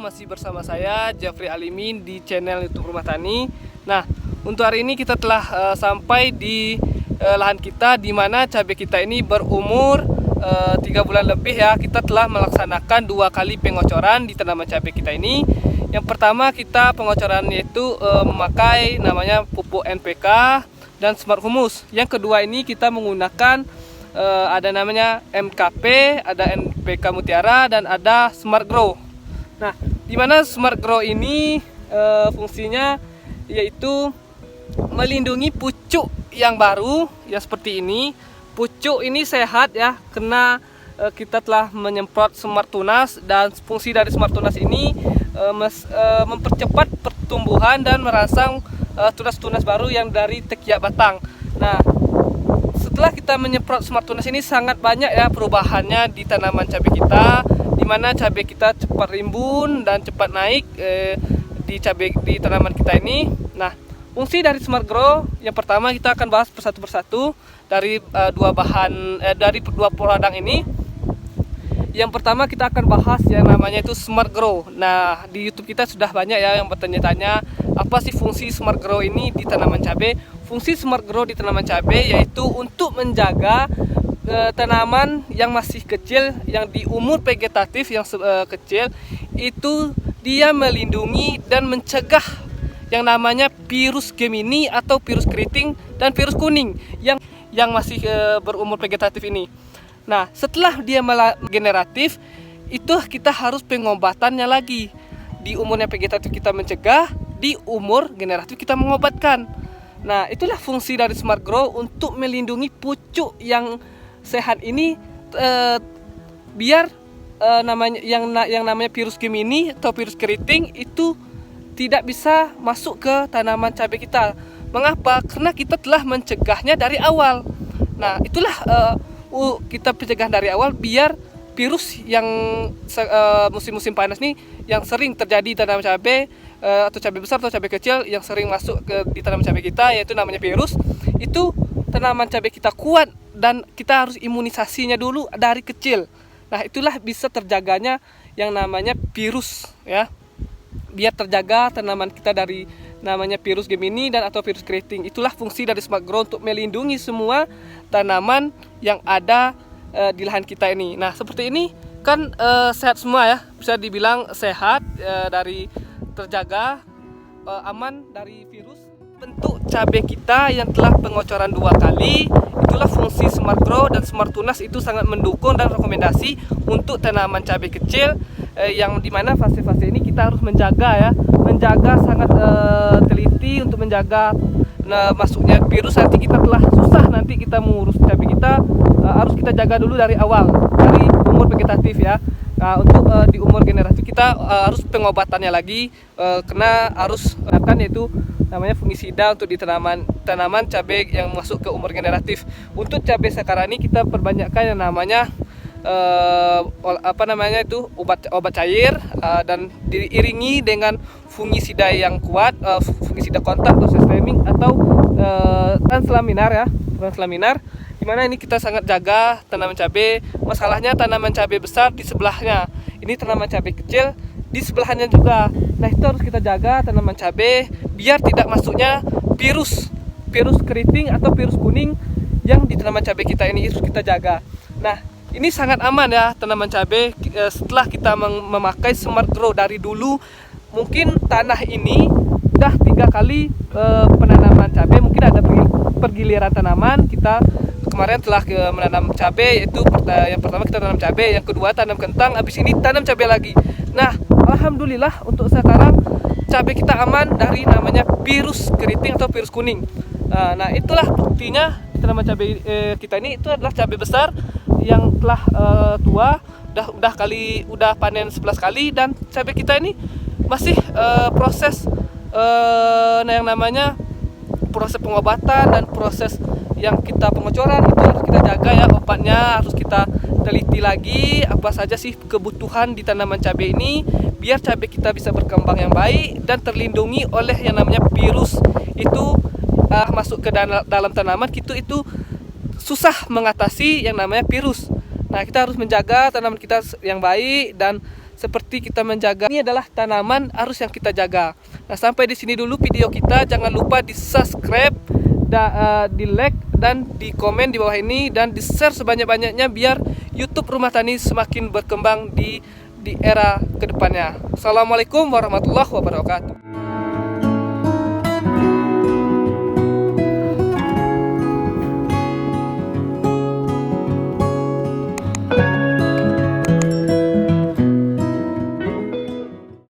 masih bersama saya Jeffrey Alimin di channel YouTube Rumah Tani. Nah, untuk hari ini kita telah sampai di lahan kita, di mana cabai kita ini berumur 3 bulan lebih ya. Kita telah melaksanakan 2 kali pengocoran di tanaman cabai kita ini. Yang pertama kita pengocoran yaitu memakai namanya pupuk NPK dan Smart Humus. Yang kedua ini kita menggunakan ada namanya MKP, ada NPK Mutiara, dan ada Smart Grow. Nah, di mana Smart Grow ini fungsinya yaitu melindungi pucuk yang baru ya seperti ini. Pucuk ini sehat ya, karena kita telah menyemprot Smart Tunas, dan fungsi dari Smart Tunas ini mempercepat pertumbuhan dan merangsang tunas-tunas baru yang dari tekiak batang. Nah, setelah kita menyemprot Smart Tunas ini sangat banyak ya perubahannya di tanaman cabai kita, di mana cabai kita cepat rimbun dan cepat naik di tanaman kita ini. Nah, fungsi dari Smart Grow yang pertama kita akan bahas persatu dari dari dua produk ini. Yang pertama kita akan bahas yang namanya itu Smart Grow. Nah, di YouTube kita sudah banyak ya yang bertanya-tanya apa sih fungsi Smart Grow ini di tanaman cabai. Fungsi Smart Grow di tanaman cabai yaitu untuk menjaga tanaman yang masih kecil, yang di umur vegetatif yang kecil, itu dia melindungi dan mencegah yang namanya virus Gemini atau virus keriting dan virus kuning yang masih berumur vegetatif ini. Nah, setelah dia generatif, itu kita harus pengobatannya lagi. Di umurnya vegetatif kita mencegah, di umur generatif kita mengobatkan. Nah, itulah fungsi dari Smart Grow untuk melindungi pucuk yang sehat ini, biar yang namanya virus Gemini atau virus keriting itu tidak bisa masuk ke tanaman cabai kita. Mengapa? Karena kita telah mencegahnya dari awal. Nah, itulah kita pencegahan dari awal biar virus yang musim-musim panas nih yang sering terjadi di tanaman cabai atau cabai besar atau cabai kecil yang sering masuk di tanaman cabai kita, yaitu namanya virus, itu tanaman cabai kita kuat dan kita harus imunisasinya dulu dari kecil. Nah, itulah bisa terjaganya yang namanya virus ya, biar terjaga tanaman kita dari namanya virus Gemini dan atau virus keriting. Itulah fungsi dari Smart Grow untuk melindungi semua tanaman yang ada di lahan kita ini. Nah, seperti ini kan sehat semua ya, bisa dibilang sehat, dari terjaga, aman dari virus. Bentuk cabai kita yang telah pengocoran 2 kali, itulah fungsi Smart Grow dan Smart Tunas itu sangat mendukung dan rekomendasi untuk tanaman cabai kecil, yang dimana fase-fase ini kita harus menjaga sangat teliti untuk menjaga masuknya virus. Nanti kita telah susah nanti kita mengurus cabai kita, harus kita jaga dulu dari awal, dari umur vegetatif ya. Nah, untuk di umur generatif kita harus pengobatannya lagi, karena harus yaitu namanya fungisida untuk di tanaman cabai yang masuk ke umur generatif. Untuk cabai sekarang ini kita perbanyakkan yang namanya obat cair, dan diiringi dengan fungisida yang kuat, fungisida kontak atau systemic atau translaminar, di mana ini kita sangat jaga tanaman cabai. Masalahnya tanaman cabai besar di sebelahnya, ini tanaman cabai kecil di sebelahnya juga. Nah, itu harus kita jaga tanaman cabai biar tidak masuknya virus keriting atau virus kuning yang di tanaman cabai kita ini, harus kita jaga. Nah, ini sangat aman ya tanaman cabai setelah kita memakai Smart Grow. Dari dulu mungkin tanah ini udah 3 kali penanaman cabai, mungkin ada pergiliran tanaman. Kita kemarin telah menanam cabai, yaitu yang pertama kita tanam cabai, yang kedua tanam kentang, habis ini tanam cabai lagi. Nah, alhamdulillah untuk sekarang cabai kita aman dari namanya virus keriting atau virus kuning. Nah, itulah buktinya tanaman cabai kita ini itu adalah cabai besar yang telah tua, udah panen 11 kali, dan cabai kita ini masih proses yang namanya proses pengobatan dan proses yang kita pengocoran itu harus kita jaga ya. Obatnya harus kita teliti lagi apa saja sih kebutuhan di tanaman cabai ini biar cabai kita bisa berkembang yang baik dan terlindungi oleh yang namanya virus itu masuk ke dalam tanaman itu susah mengatasi yang namanya virus. Nah, kita harus menjaga tanaman kita yang baik dan seperti kita menjaga. Ini adalah tanaman harus yang kita jaga. Nah, sampai di sini dulu video kita. Jangan lupa di subscribe, di like dan di komen di bawah ini, dan di share sebanyak-banyaknya biar YouTube Rumah Tani semakin berkembang di era kedepannya. Assalamualaikum warahmatullahi wabarakatuh.